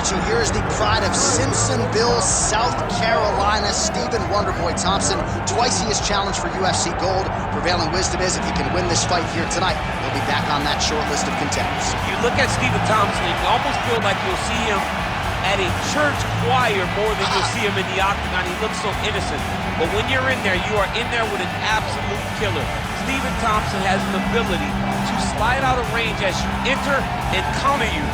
watching here is the pride of Simpsonville, South Carolina, Stephen Wonderboy Thompson. Twice he has challenged for UFC gold. Prevailing wisdom is if he can win this fight here tonight, he'll be back on that short list of contenders. You look at Stephen Thompson, you almost feel like you'll see him at a church choir more than you'll see him in the octagon. He looks so innocent. But when you're in there, you are in there with an absolute killer. Stephen Thompson has an ability to slide out of range as you enter and counter you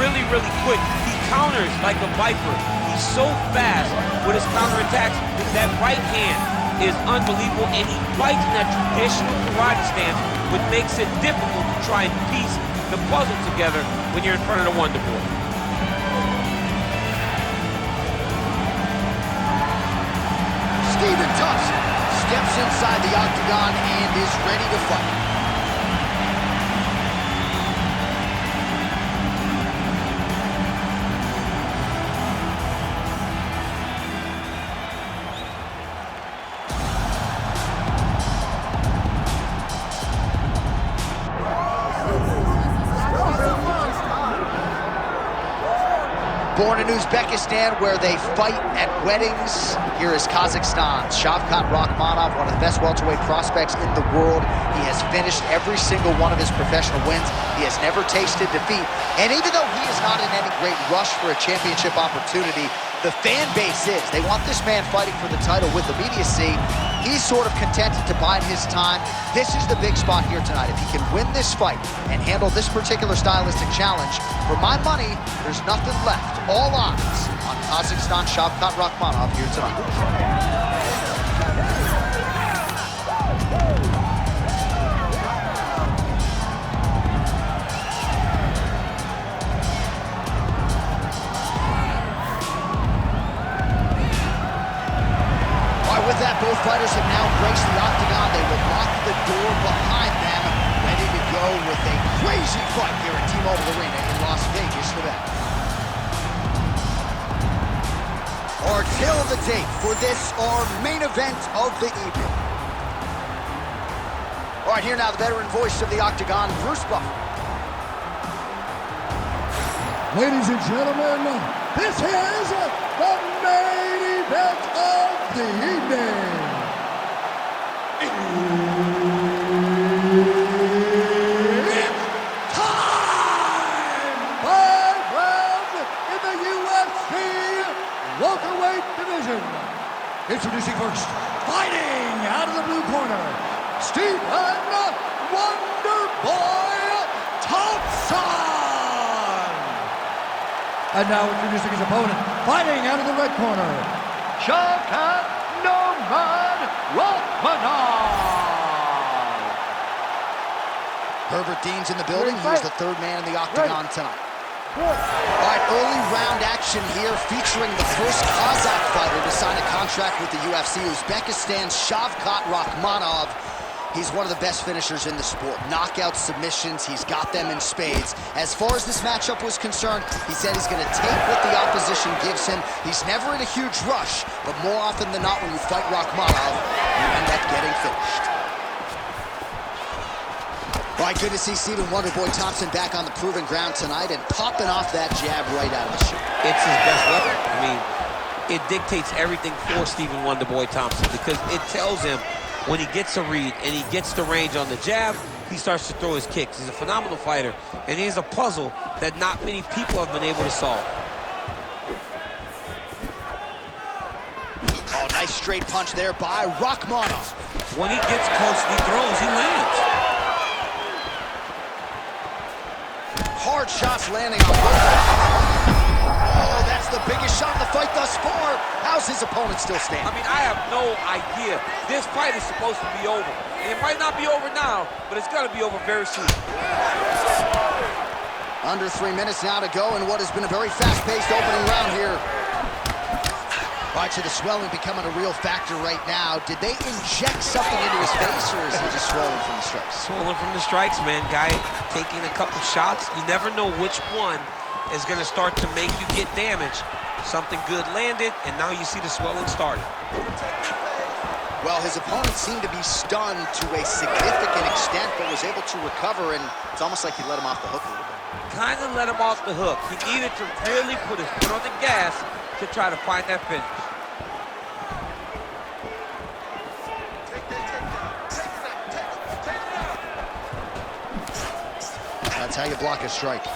really, really quick. He counters like a viper. He's so fast with his counterattacks. That right hand is unbelievable, and he fights in that traditional karate stance, which makes it difficult to try and piece the puzzle together when you're in front of the Wonder Boy. Stephen Thompson steps inside the octagon and is ready to fight. Born in Uzbekistan, where they fight at weddings, here is Kazakhstan's Shavkat Rakhmonov, one of the best welterweight prospects in the world. He has finished every single one of his professional wins. He has never tasted defeat. And even though he is not in any great rush for a championship opportunity, the fan base is. They want this man fighting for the title with immediacy. He's sort of contented to bide his time. This is the big spot here tonight. If he can win this fight and handle this particular stylistic challenge, for my money, there's nothing left. All odds on Kazakhstan Shavkat Rakhmonov here tonight. With that, both fighters have now embraced the octagon. They will lock the door behind them, ready to go with a crazy fight here at T-Mobile Arena in Las Vegas, Nevada. Our tale of the tape for this, our main event of the evening. All right, here now the veteran voice of the octagon, Bruce Buffer. Ladies and gentlemen, this is the main event of the evening. It's time! 5 rounds in the UFC welterweight division. Introducing first, fighting out of the blue corner, Stephen Wonderboy Thompson. And now introducing his opponent, fighting out of the red corner, Shavkat Rakhmonov. Herbert Dean's in the building. He's the third man in the octagon tonight. All right, early round action here featuring the first Kazakh fighter to sign a contract with the UFC, Uzbekistan's Shavkat Rakhmonov. He's one of the best finishers in the sport. Knockout submissions, he's got them in spades. As far as this matchup was concerned, he said he's going to take what the opposition gives him. He's never in a huge rush, but more often than not when you fight Rakhmonov, you end up getting finished. All right, good to see Stephen Wonderboy Thompson back on the proven ground tonight and popping off that jab right out of the chute. It's his best weapon. I mean, it dictates everything for Stephen Wonderboy Thompson because it tells him when he gets a read and he gets the range on the jab, he starts to throw his kicks. He's a phenomenal fighter, and he's a puzzle that not many people have been able to solve. Oh, nice straight punch there by Rakhmonov. When he gets close, he throws, he lands. Hard shots landing on both. Oh, that's the biggest shot in the fight thus far. How's his opponent still standing? I mean, I have no idea. This fight is supposed to be over. And it might not be over now, but it's going to be over very soon. Under 3 minutes now to go in what has been a very fast-paced opening round here. All right, so the swelling becoming a real factor right now. Did they inject something into his face, or is he just swollen from the strikes? Swollen from the strikes, man. Guy taking a couple shots. You never know which one is going to start to make you get damaged. Something good landed, and now you see the swelling starting. Well, his opponent seemed to be stunned to a significant extent, but was able to recover, and it's almost like he let him off the hook a little bit. kind of let him off the hook. He needed to really put his foot on the gas to try to find that finish. That's how you block a strike.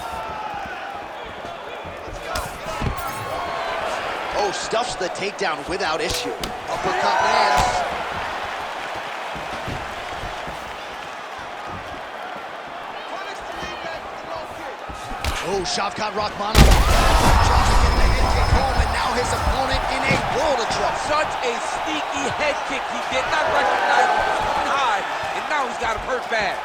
Oh, stuffs the takedown without issue. Uppercut lands. Oh, Shavkat Rakhmonov tries to get the head kick home, and now his opponent in a world of trouble. Such a sneaky head kick. He did not recognize it was coming high, and now he's got him hurt bad.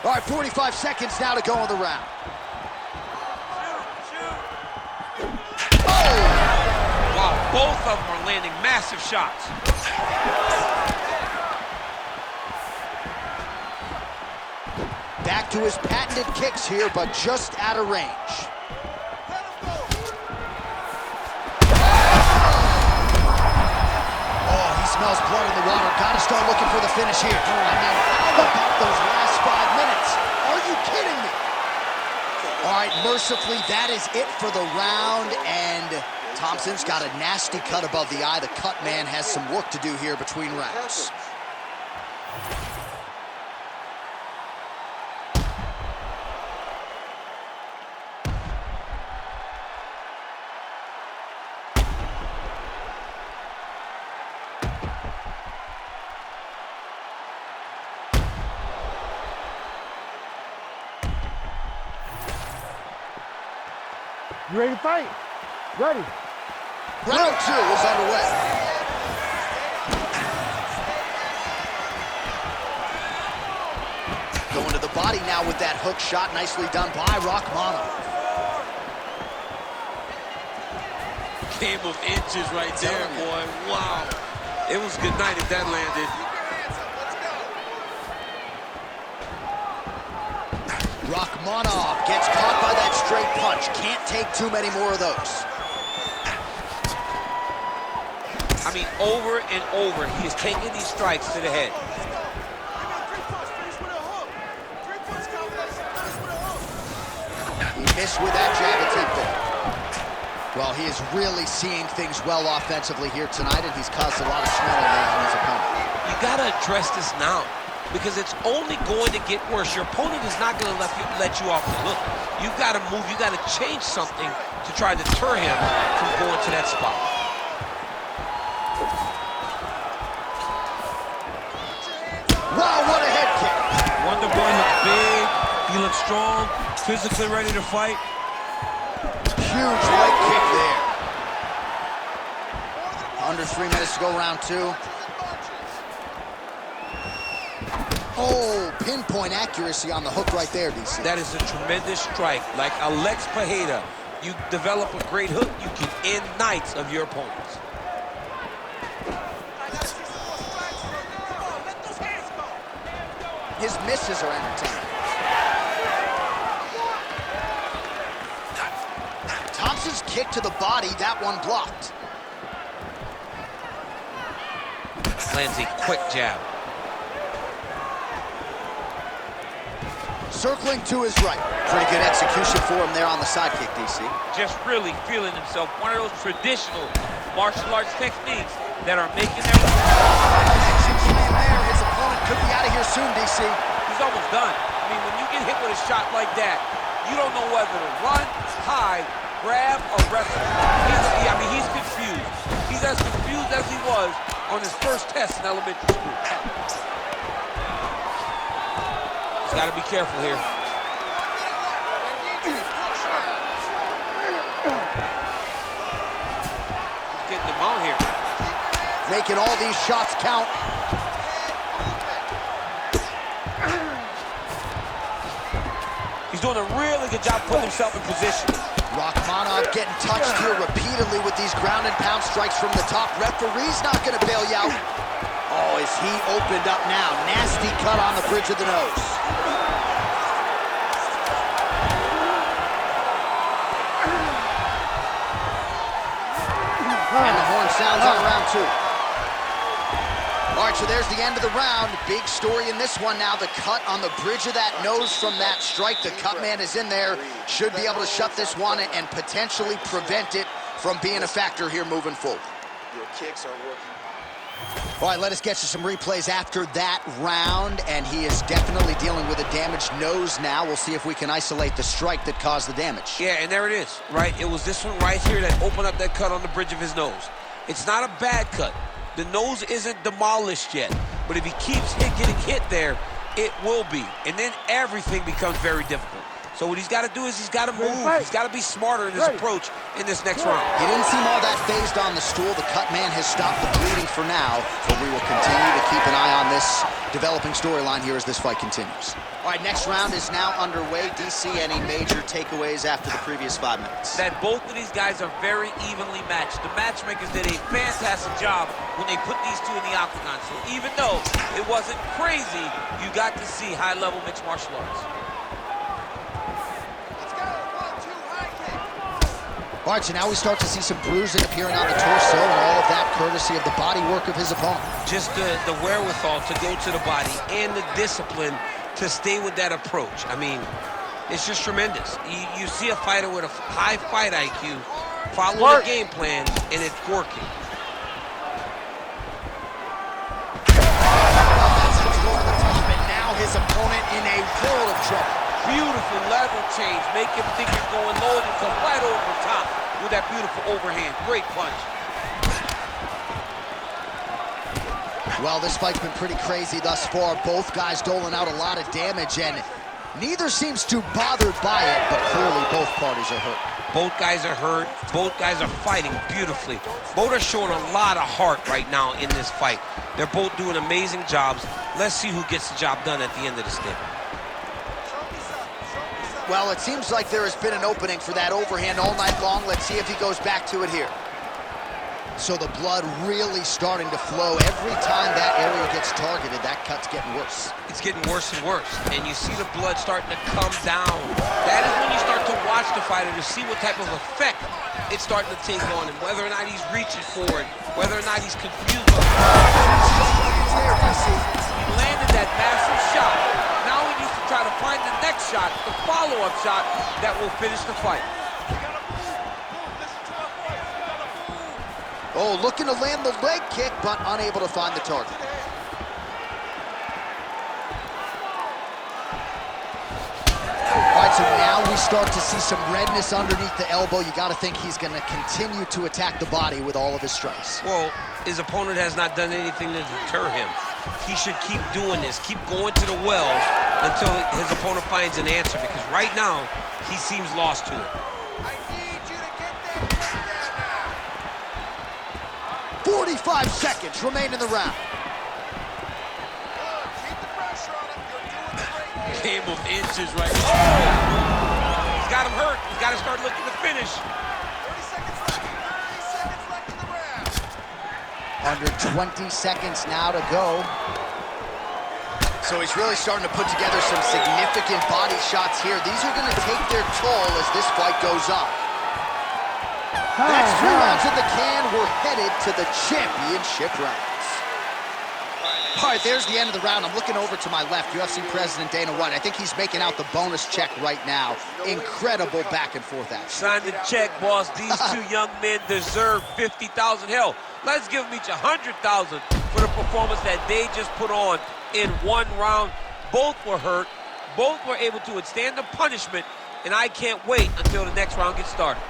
All right, 45 seconds now to go in the round. Oh! Wow, both of them are landing massive shots. Back to his patented kicks here, but just out of range. Oh, he smells blood in the water. Gotta start looking for the finish here. I mean, how about those last 5 minutes? Are you kidding me? All right, mercifully, that is it for the round, and Thompson's got a nasty cut above the eye. The cut man has some work to do here between rounds. You ready to fight? Ready. Round 2 is underway. Going to the body now with that hook shot. Nicely done by Rakhmonov. Game of inches right there, boy. Wow. It was good night if that landed. Rakhmonov gets caught by that straight punch. Can't take too many more of those. I mean, over and over, he is taking these strikes to the head. He missed with that jab attempt there. Well, he is really seeing things well offensively here tonight, and he's caused a lot of swelling there on his opponent. You gotta address this now, because it's only going to get worse. Your opponent is not gonna let you off the hook. You've gotta move, you gotta change something to try to deter him from going to that spot. Wow, what a head kick. Wonder Boy looks big, he looks strong, physically ready to fight. Huge leg kick there. Under 3 minutes to go, round 2. Oh, pinpoint accuracy on the hook right there, DC. That is a tremendous strike. Like Alex Pajeda, you develop a great hook, you can end nights of your opponents. His misses are entertaining. Thompson's kick to the body, that one blocked. Lands a quick jab. Circling to his right. Pretty good execution for him there on the side kick, DC. Just really feeling himself. One of those traditional martial arts techniques that are making their way. Action plan there. His opponent could be out of here soon, DC. He's almost done. I mean, when you get hit with a shot like that, you don't know whether to run, hide, grab, or wrestle. He's confused. He's as confused as he was on his first test in elementary school. He's got to be careful here. He's getting them out here. Making all these shots count. He's doing a really good job putting himself in position. Rakhmonov getting touched here repeatedly with these ground and pound strikes from the top. Referee's not going to bail you out. Oh, is he opened up now? Nasty cut on the bridge of the nose. And the horn sounds on round 2. All right, so there's the end of the round. Big story in this one now. The cut on the bridge of that nose from that strike. The cut man is in there. Should be able to shut this one and potentially prevent it from being a factor here moving forward. Your kicks are working. All right, let us get you some replays after that round, and he is definitely dealing with a damaged nose now. We'll see if we can isolate the strike that caused the damage. Yeah, and there it is, right? It was this one right here that opened up that cut on the bridge of his nose. It's not a bad cut. The nose isn't demolished yet, but if he keeps getting hit there, it will be, and then everything becomes very difficult. So what he's got to do is he's got to move. He's got to be smarter in his approach in this next round. He didn't seem all that phased on the stool. The cut man has stopped the bleeding for now, but we will continue to keep an eye on this developing storyline here as this fight continues. All right, next round is now underway. DC, any major takeaways after the previous 5 minutes? That both of these guys are very evenly matched. The matchmakers did a fantastic job when they put these two in the octagon. So even though it wasn't crazy, you got to see high-level mixed martial arts. All right, so now we start to see some bruising appearing on the torso, and all of that courtesy of the body work of his opponent. Just the wherewithal to go to the body and the discipline to stay with that approach. I mean, it's just tremendous. You see a fighter with a high fight IQ follow the game plan, and it's working. That's over the top, and now his opponent in a world of trouble. Beautiful level change. Make him think you're going low and come right over the top with that beautiful overhand. Great punch. Well, this fight's been pretty crazy thus far. Both guys doling out a lot of damage, and neither seems too bothered by it, but clearly both parties are hurt. Both guys are hurt. Both guys are fighting beautifully. Both are showing a lot of heart right now in this fight. They're both doing amazing jobs. Let's see who gets the job done at the end of the stick. Well, it seems like there has been an opening for that overhand all night long. Let's see if he goes back to it here. So the blood really starting to flow. Every time that area gets targeted, that cut's getting worse. It's getting worse and worse, and you see the blood starting to come down. That is when you start to watch the fighter to see what type of effect it's starting to take on him, whether or not he's reaching for it, whether or not he's confused. He landed that massive shot. Now he needs to try to find the next shot, the follow-up shot that will finish the fight. Oh, looking to land the leg kick, but unable to find the target. All right, so now we start to see some redness underneath the elbow. You got to think he's going to continue to attack the body with all of his strikes. Well, his opponent has not done anything to deter him. He should keep doing this, keep going to the wells until his opponent finds an answer, because right now, he seems lost to it. 45 seconds remain in the round. Game of inches right now. Oh! He's got him hurt. He's got to start looking to finish. 30 seconds left in the round. Under 20 seconds now to go. So he's really starting to put together some significant body shots here. These are going to take their toll as this fight goes on. That's 3 rounds in the can. We're headed to the championship rounds. All right, there's the end of the round. I'm looking over to my left, UFC President Dana White. I think he's making out the bonus check right now. Incredible back and forth action. Sign the check, boss. These two young men deserve 50,000. Hell, let's give them each 100,000 for the performance that they just put on in 1 round. Both were hurt. Both were able to withstand the punishment, and I can't wait until the next round gets started.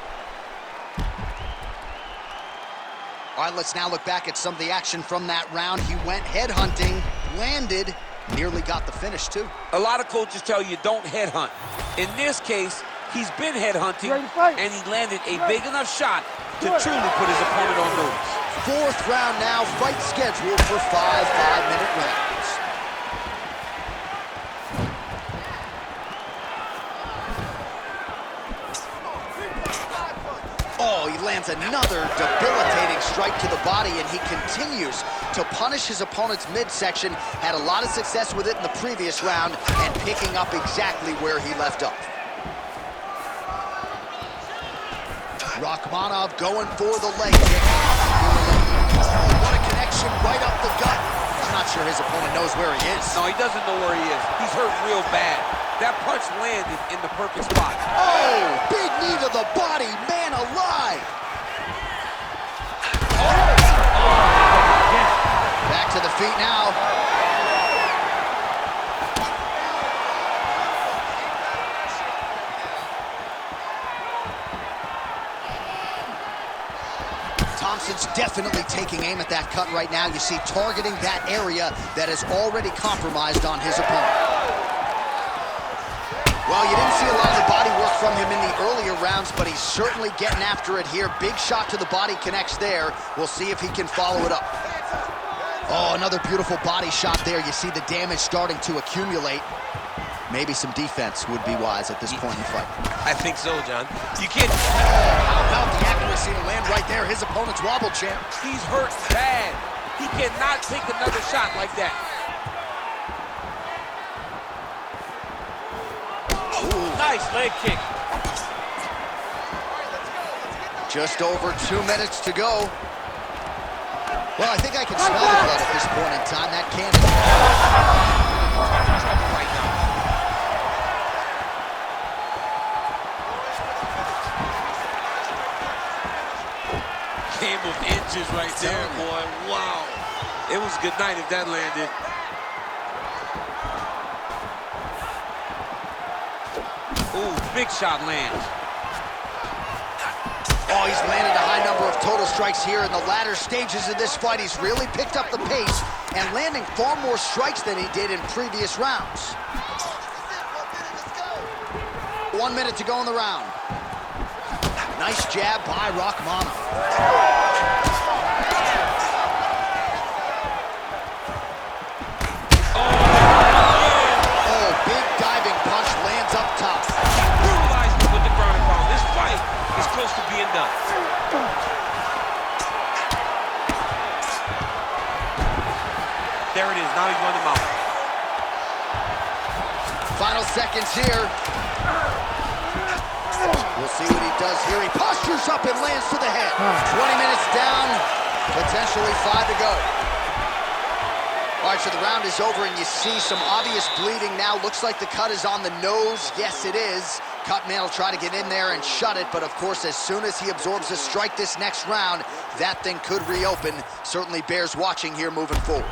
All right, let's now look back at some of the action from that round. He went headhunting, landed, nearly got the finish, too. A lot of coaches tell you don't headhunt. In this case, he's been headhunting, and he landed a big enough shot to truly put his opponent on notice. 4th round now, fight scheduled for 5 5-minute rounds. Oh, he lands another debilitating strike to the body, and he continues to punish his opponent's midsection. Had a lot of success with it in the previous round, and picking up exactly where he left off. Rakhmonov going for the leg kick. What a connection right up the gut. not sure his opponent knows where he is. No, he doesn't know where he is. He's hurt real bad. That punch landed in the perfect spot. Oh, big knee to the body, man alive. Back to the feet now. Thompson's definitely taking aim at that cut right now. You see, targeting that area that is already compromised on his opponent. Well, you didn't see a lot of the body work from him in the earlier rounds, but he's certainly getting after it here. Big shot to the body connects there. We'll see if he can follow it up. Oh, another beautiful body shot there. You see the damage starting to accumulate. Maybe some defense would be wise at this point in the fight. I think so, John. You can't... How about the accuracy to land right there? His opponent's wobble, champ. He's hurt bad. He cannot take another shot like that. Ooh, nice leg kick. Just over 2 minutes to go. Well, I think I can smell the blood at this point in time. That cannon. Right now. Game of inches right there, boy. Wow. It was a good night if that landed. Ooh, big shot lands. Oh, he's landed a high number of total strikes here in the latter stages of this fight. He's really picked up the pace and landing far more strikes than he did in previous rounds. 1 minute to go in the round. Nice jab by Rakhmonov. Oh, big diving punch lands up top. Brutalized him with the ground and pound. This fight is close to being done. There it is. Now he's running him out. Final seconds here. We'll see what he does here. He postures up and lands to the head. 20 minutes down, potentially 5 to go. All right, so the round is over, and you see some obvious bleeding now. Looks like the cut is on the nose. Yes, it is. Cutman will try to get in there and shut it, but of course, as soon as he absorbs a strike this next round, that thing could reopen. Certainly bears watching here moving forward.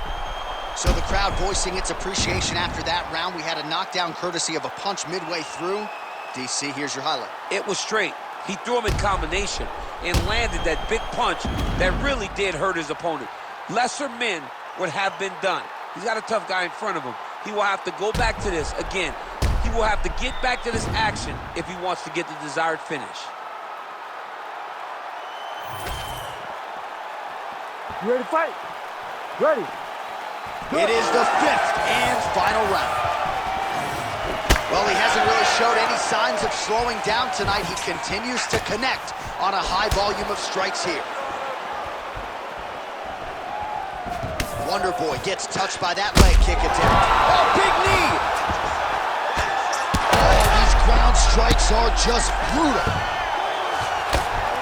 So the crowd voicing its appreciation after that round. We had a knockdown courtesy of a punch midway through. DC, here's your highlight. It was straight. He threw him in combination and landed that big punch that really did hurt his opponent. Lesser men would have been done. He's got a tough guy in front of him. He will have to go back to this again. He will have to get back to this action if he wants to get the desired finish. You ready to fight? Ready. It is the 5th and final round. Well, he hasn't really showed any signs of slowing down tonight. He continues to connect on a high volume of strikes here. Wonder Boy gets touched by that leg kick attempt. Oh, big knee! Oh, these ground strikes are just brutal.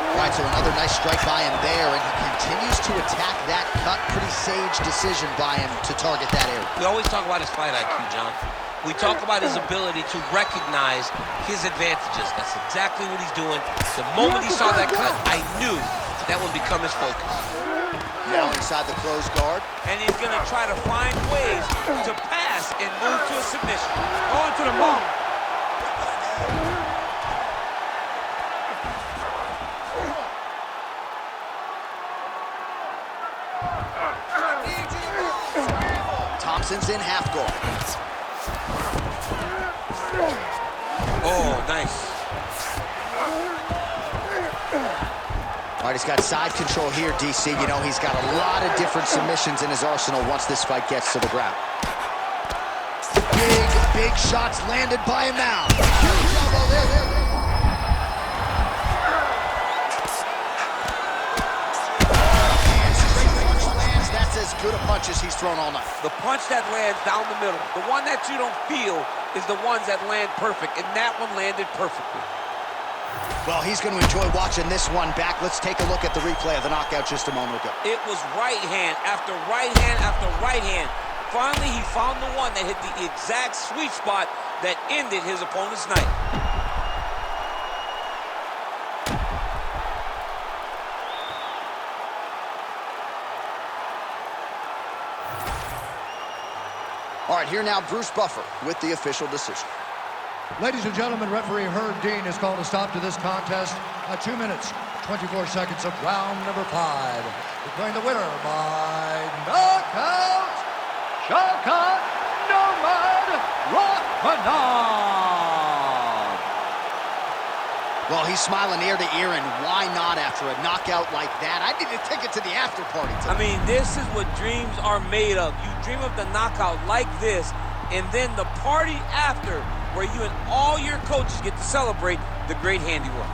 All right, so another nice strike by him there, and he continues to attack that cut. Pretty sage decision by him to target that area. We always talk about his fight IQ, John. We talk about his ability to recognize his advantages. That's exactly what he's doing. The moment he saw that cut, I knew that would become his focus. Now inside the closed guard. And he's going to try to find ways to pass and move to a submission. On to the move. Thompson's in half guard. Oh, nice. All right, he's got side control here, DC. You know, he's got a lot of different submissions in his arsenal once this fight gets to the ground. Big shots landed by him now. Huge elbow there. And straight punch lands. That's as good a punch as he's thrown all night. The punch that lands down the middle, the one that you don't feel is the ones that land perfect, and that one landed perfectly. Well, he's going to enjoy watching this one back. Let's take a look at the replay of the knockout just a moment ago. It was right hand after right hand after right hand. Finally, he found the one that hit the exact sweet spot that ended his opponent's night. All right, here now, Bruce Buffer with the official decision. Ladies and gentlemen, referee Herb Dean has called a stop to this contest at 2 minutes, 24 seconds of round number 5. Declaring the winner by knockout, Shavkat Rakhmonov. Well, he's smiling ear to ear, and why not after a knockout like that? I need a ticket to the after party tonight. I mean, this is what dreams are made of. You dream of the knockout like this, and then the party after, where you and all your coaches get to celebrate the great handiwork.